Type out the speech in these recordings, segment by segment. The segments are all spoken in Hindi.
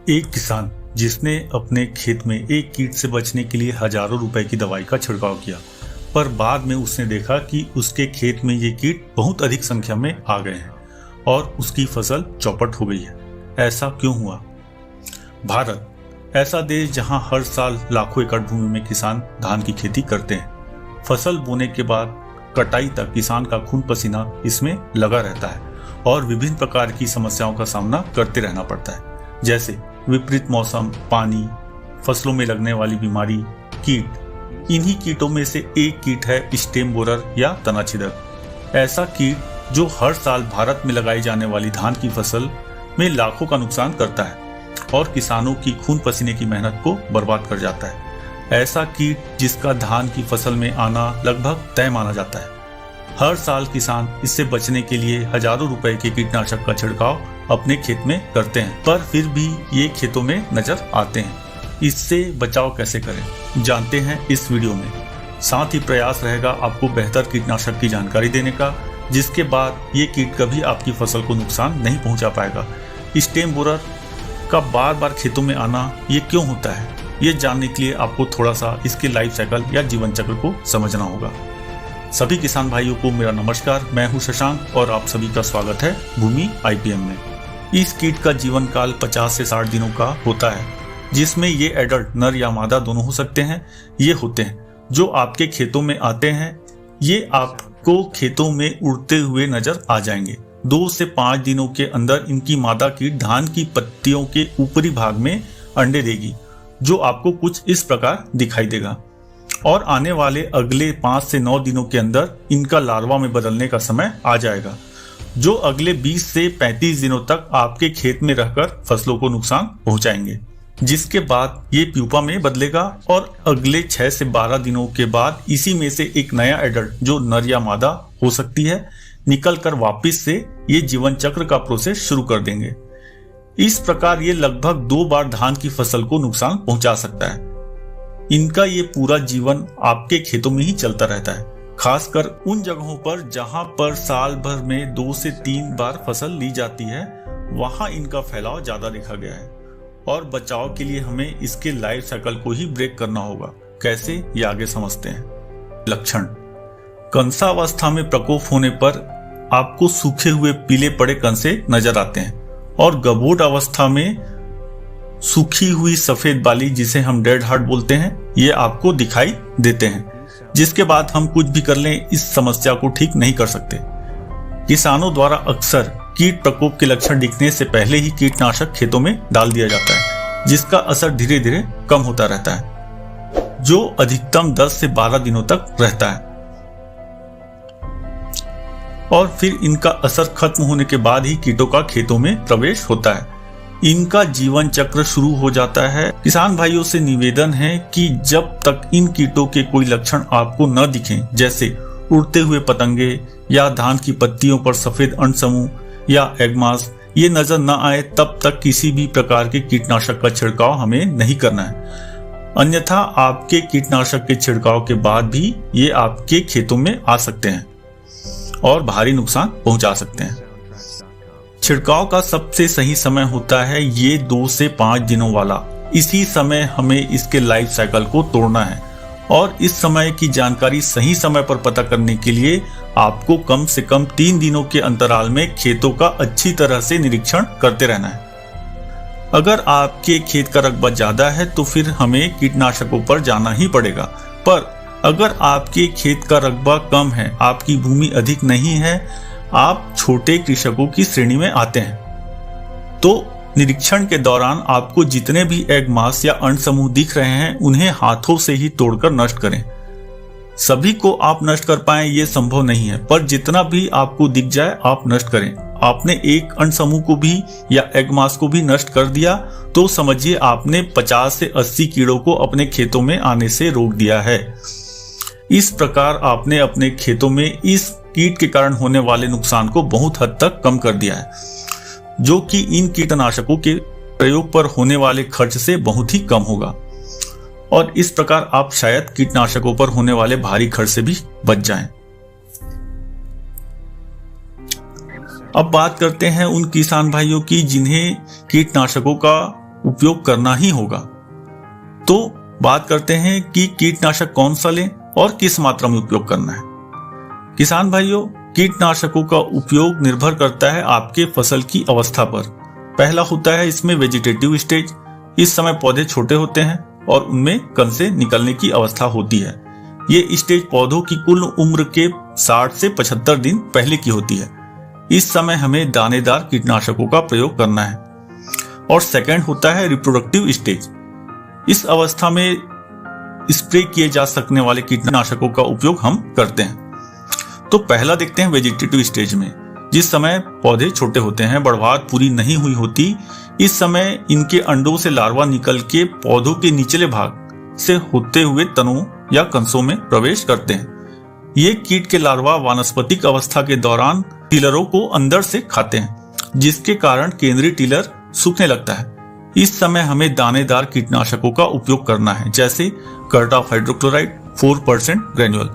एक किसान जिसने अपने खेत में एक कीट से बचने के लिए हजारों रुपए की दवाई का छिड़काव किया, पर बाद में उसने देखा कि उसके खेत में ये कीट बहुत अधिक संख्या में आ गए हैं और उसकी फसल चौपट हो गई है। ऐसा क्यों हुआ? भारत ऐसा देश जहां हर साल लाखों एकड़ भूमि में किसान धान की खेती करते हैं। फसल बोने के बाद कटाई तक किसान का खून पसीना इसमें लगा रहता है और विभिन्न प्रकार की समस्याओं का सामना करते रहना पड़ता है, जैसे विपरीत मौसम, पानी, फसलों में लगने वाली बीमारी, कीट। इन्हीं कीटों में से एक कीट है स्टेम बोरर या तना छिदक। ऐसा कीट जो हर साल भारत में लगाई जाने वाली धान की फसल में लाखों का नुकसान करता है और किसानों की खून पसीने की मेहनत को बर्बाद कर जाता है। ऐसा कीट जिसका धान की फसल में आना लगभग तय माना जाता है। हर साल किसान इससे बचने के लिए हजारों रुपए के कीटनाशक का छिड़काव अपने खेत में करते हैं, पर फिर भी ये खेतों में नजर आते हैं। इससे बचाव कैसे करें, जानते हैं इस वीडियो में। साथ ही प्रयास रहेगा आपको बेहतर कीटनाशक की जानकारी देने का, जिसके बाद ये कीट कभी आपकी फसल को नुकसान नहीं पहुंचा पाएगा। स्टेम बोरर का बार बार खेतों में आना ये क्यों होता है, ये जानने के लिए आपको थोड़ा सा इसके लाइफ साइकिल या जीवन चक्र को समझना होगा। सभी किसान भाइयों को मेरा नमस्कार। मैं हूं शशांक और आप सभी का स्वागत है भूमि आईपीएम में। इस कीट का जीवन काल 50 से 60 दिनों का होता है, जिसमें ये एडल्ट नर या मादा दोनों हो सकते हैं। ये होते हैं जो आपके खेतों में आते हैं। ये आपको खेतों में उड़ते हुए नजर आ जाएंगे। 2 से 5 दिनों के अंदर इनकी मादा कीट धान की पत्तियों के ऊपरी भाग में अंडे देगी, जो आपको कुछ इस प्रकार दिखाई देगा। और आने वाले अगले 5 से 9 दिनों के अंदर इनका लार्वा में बदलने का समय आ जाएगा, जो अगले 20 से 35 दिनों तक आपके खेत में रहकर फसलों को नुकसान पहुंचाएंगे। जिसके बाद ये प्यूपा में बदलेगा और अगले 6 से 12 दिनों के बाद इसी में से एक नया एडल्ट, जो नर या मादा हो सकती है, निकल कर वापिस से ये जीवन चक्र का प्रोसेस शुरू कर देंगे। इस प्रकार ये लगभग 2 बार धान की फसल को नुकसान पहुंचा सकता है। इनका ये पूरा जीवन आपके खेतों में ही चलता रहता है, खासकर उन जगहों पर जहां पर साल भर में 2 से 3 बार फसल ली जाती है। वहां इनका फैलाव ज्यादा देखा गया है और बचाव के लिए हमें इसके लाइफ साइकिल को ही ब्रेक करना होगा। कैसे, ये आगे समझते हैं। लक्षण: कंसावस्था में प्रकोप होने पर आपको सूखे हुए पीले पड़े कंसे नजर आते हैं और गबोट अवस्था में सूखी हुई सफेद बाली, जिसे हम डेड हार्ट बोलते हैं, ये आपको दिखाई देते हैं। जिसके बाद हम कुछ भी कर लें, इस समस्या को ठीक नहीं कर सकते। किसानों द्वारा अक्सर कीट प्रकोप के लक्षण दिखने से पहले ही कीटनाशक खेतों में डाल दिया जाता है, जिसका असर धीरे धीरे कम होता रहता है, जो अधिकतम 10 से 12 दिनों तक रहता है। और फिर इनका असर खत्म होने के बाद ही कीटों का खेतों में प्रवेश होता है। इनका जीवन चक्र शुरू हो जाता है। किसान भाइयों से निवेदन है कि जब तक इन कीटों के कोई लक्षण आपको न दिखें, जैसे उड़ते हुए पतंगे या धान की पत्तियों पर सफेद अंड समूह या एगमास, ये नजर न आए, तब तक किसी भी प्रकार के कीटनाशक का छिड़काव हमें नहीं करना है। अन्यथा आपके कीटनाशक के छिड़काव के बाद भी ये आपके खेतों में आ सकते हैं और भारी नुकसान पहुंचा सकते हैं। छिड़काव का सबसे सही समय होता है ये 2 से 5 दिनों वाला। इसी समय हमें इसके लाइफ साइकिल को तोड़ना है और इस समय की जानकारी सही समय पर पता करने के लिए आपको कम से कम 3 दिनों के अंतराल में खेतों का अच्छी तरह से निरीक्षण करते रहना है। अगर आपके खेत का रकबा ज्यादा है तो फिर हमें कीटनाशकों पर जाना ही पड़ेगा, पर अगर आपके खेत का रकबा कम है, आपकी भूमि अधिक नहीं है, आप छोटे कृषकों की श्रेणी में आते हैं, तो निरीक्षण के दौरान आपको जितने भी एग मास या अंड समूह दिख रहे हैं, उन्हें हाथों से ही तोड़कर नष्ट करें। सभी को आप नष्ट कर पाएं ये संभव नहीं है, पर जितना भी आपको दिख जाए आप नष्ट करें। आपने एक अंड समूह को भी या एग मास को भी नष्ट कर दिया तो समझिए आपने 50 से 80 कीड़ों को अपने खेतों में आने से रोक दिया है। इस प्रकार आपने अपने खेतों में इस कीट के कारण होने वाले नुकसान को बहुत हद तक कम कर दिया है, जो कि इन कीटनाशकों के प्रयोग पर होने वाले खर्च से बहुत ही कम होगा। और इस प्रकार आप शायद कीटनाशकों पर होने वाले भारी खर्च से भी बच जाएं। अब बात करते हैं उन किसान भाइयों की जिन्हें कीटनाशकों का उपयोग करना ही होगा। तो बात करते हैं कि कीटनाशक कौन सा लें और किस मात्रा में उपयोग करना है। किसान भाइयों, कीटनाशकों का उपयोग निर्भर करता है आपके फसल की अवस्था पर। पहला होता है इसमें वेजिटेटिव स्टेज। इस समय पौधे छोटे होते हैं और उनमें कण से निकलने की अवस्था होती है। ये स्टेज पौधों की कुल उम्र के 60 से 75 दिन पहले की होती है। इस समय हमें दानेदार कीटनाशकों का प्रयोग करना है। और सेकंड होता है रिप्रोडक्टिव स्टेज। इस अवस्था में स्प्रे किए जा सकने वाले कीटनाशकों का उपयोग हम करते हैं। तो पहला देखते हैं वेजिटेटिव स्टेज में, जिस समय पौधे छोटे होते हैं, बढ़वार पूरी नहीं हुई होती। इस समय इनके अंडों से लार्वा निकल के पौधों के निचले भाग से होते हुए तनों या कंसों में प्रवेश करते हैं। ये कीट के लार्वा वानस्पतिक अवस्था के दौरान टिलरों को अंदर से खाते हैं, जिसके कारण केंद्रीय टिलर सूखने लगता है। इस समय हमें दानेदार कीटनाशकों का उपयोग करना है, जैसे कर्टॉफ हाइड्रोक्लोराइड 4% ग्रेन्युअल।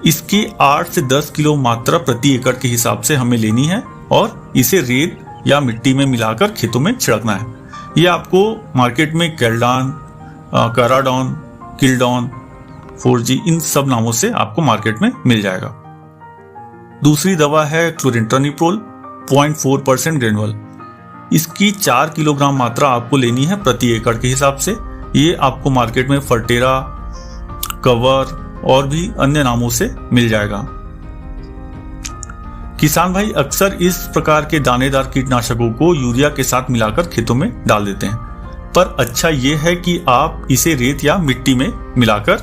इसकी 8 से 10 किलो मात्रा प्रति एकड़ के हिसाब से हमें लेनी है और इसे रेत या मिट्टी में मिलाकर खेतों में छिड़कना है। यह आपको मार्केट में कैल्डान, कराडॉन, किल्डॉन, 4G इन सब नामों से आपको मार्केट में मिल जाएगा। दूसरी दवा है क्लोरेंट्रानिप्रोल 0.4% ग्रेन्युअल। इसकी 4 किलोग्राम मात्रा आपको लेनी है प्रति एकड़ के हिसाब से। ये आपको मार्केट में फर्टेरा, कवर और भी अन्य नामों से मिल जाएगा। किसान भाई अक्सर इस प्रकार के दानेदार कीटनाशकों को यूरिया के साथ मिलाकर खेतों में डाल देते हैं, पर अच्छा ये है कि आप इसे रेत या मिट्टी में मिलाकर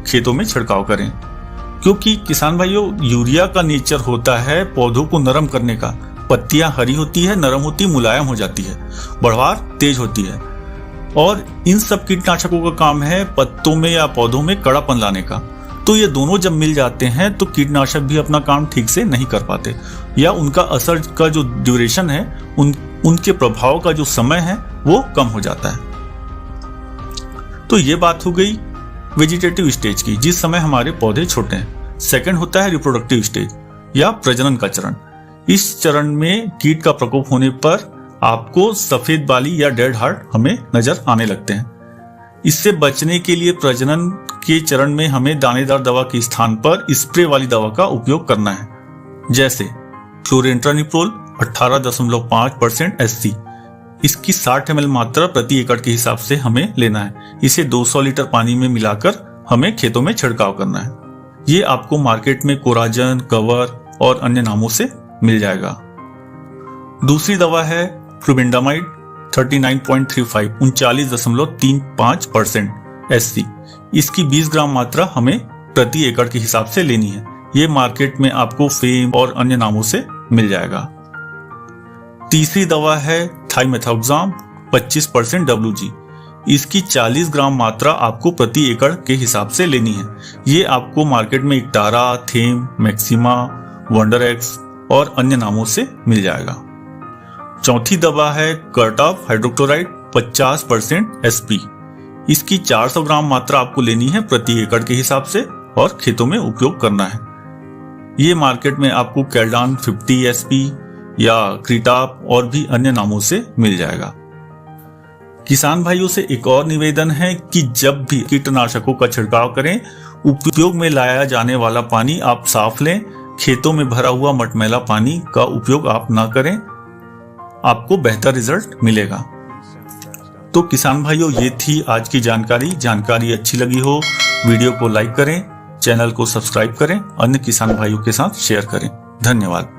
खेतों में छिड़काव करें, क्योंकि किसान भाइयों यूरिया का नेचर होता है पौधों को नरम करने का। पत्तियां हरी होती है, नरम होती, मुलायम हो जाती है, बढ़वार तेज होती है। और इन सब कीटनाशकों का काम है पत्तों में या पौधों में कड़ापन लाने का। तो ये दोनों जब मिल जाते हैं तो कीटनाशक भी अपना काम ठीक से नहीं कर पाते, या उनका असर का जो ड्यूरेशन है, उनके प्रभाव का जो समय है वो कम हो जाता है। तो ये बात हो गई वेजिटेटिव स्टेज की, जिस समय हमारे पौधे छोटे हैं। सेकंड होता है रिप्रोडक्टिव स्टेज या प्रजनन का चरण। इस चरण में कीट का प्रकोप होने पर आपको सफेद बाली या डेड हार्ट हमें नजर आने लगते हैं। इससे बचने के लिए प्रजनन के चरण में हमें दानेदार दवा के स्थान पर स्प्रे वाली दवा का उपयोग करना है, जैसे क्लोरेंट्रानिप्रोल 18.5% SC। इसकी 60 ml मात्रा प्रति एकड़ के हिसाब से हमें लेना है। इसे 200 लीटर पानी में मिलाकर हमें खेतों में छिड़काव करना है। ये आपको मार्केट में कोराजन, कवर और अन्य नामों से मिल जाएगा। दूसरी दवा है फ्लुबिंडामाइड 39.35 39.35% SC। इसकी 20 ग्राम मात्रा हमें प्रति एकड़ के हिसाब से लेनी है। ये मार्केट में आपको फेम और अन्य नामों से मिल जाएगा। तीसरी दवा है थाइमेथोक्साम 25% WG। इसकी 40 ग्राम मात्रा आपको प्रति एकड़ के हिसाब से लेनी है। ये आपको मार्केट में इक्टारा, थेम, मैक्सिमा, वंडर-एक्स और अन्य नामों से मिल जाएगा। चौथी दवा है कर्टॉफ हाइड्रोक्लोराइड 50% SP। इसकी 400 ग्राम मात्रा आपको लेनी है प्रति एकड़ के हिसाब से और खेतों में उपयोग करना है। ये मार्केट में आपको कैल्डान 50 SP या क्रीटाप और भी अन्य नामों से मिल जाएगा। किसान भाइयों से एक और निवेदन है कि जब भी कीटनाशकों का छिड़काव करें, उपयोग में लाया जाने वाला पानी आप साफ लें। खेतों में भरा हुआ मटमैला पानी का उपयोग आप ना करें, आपको बेहतर रिजल्ट मिलेगा। तो किसान भाइयों, ये थी आज की जानकारी अच्छी लगी हो वीडियो को लाइक करें, चैनल को सब्सक्राइब करें, अन्य किसान भाइयों के साथ शेयर करें। धन्यवाद।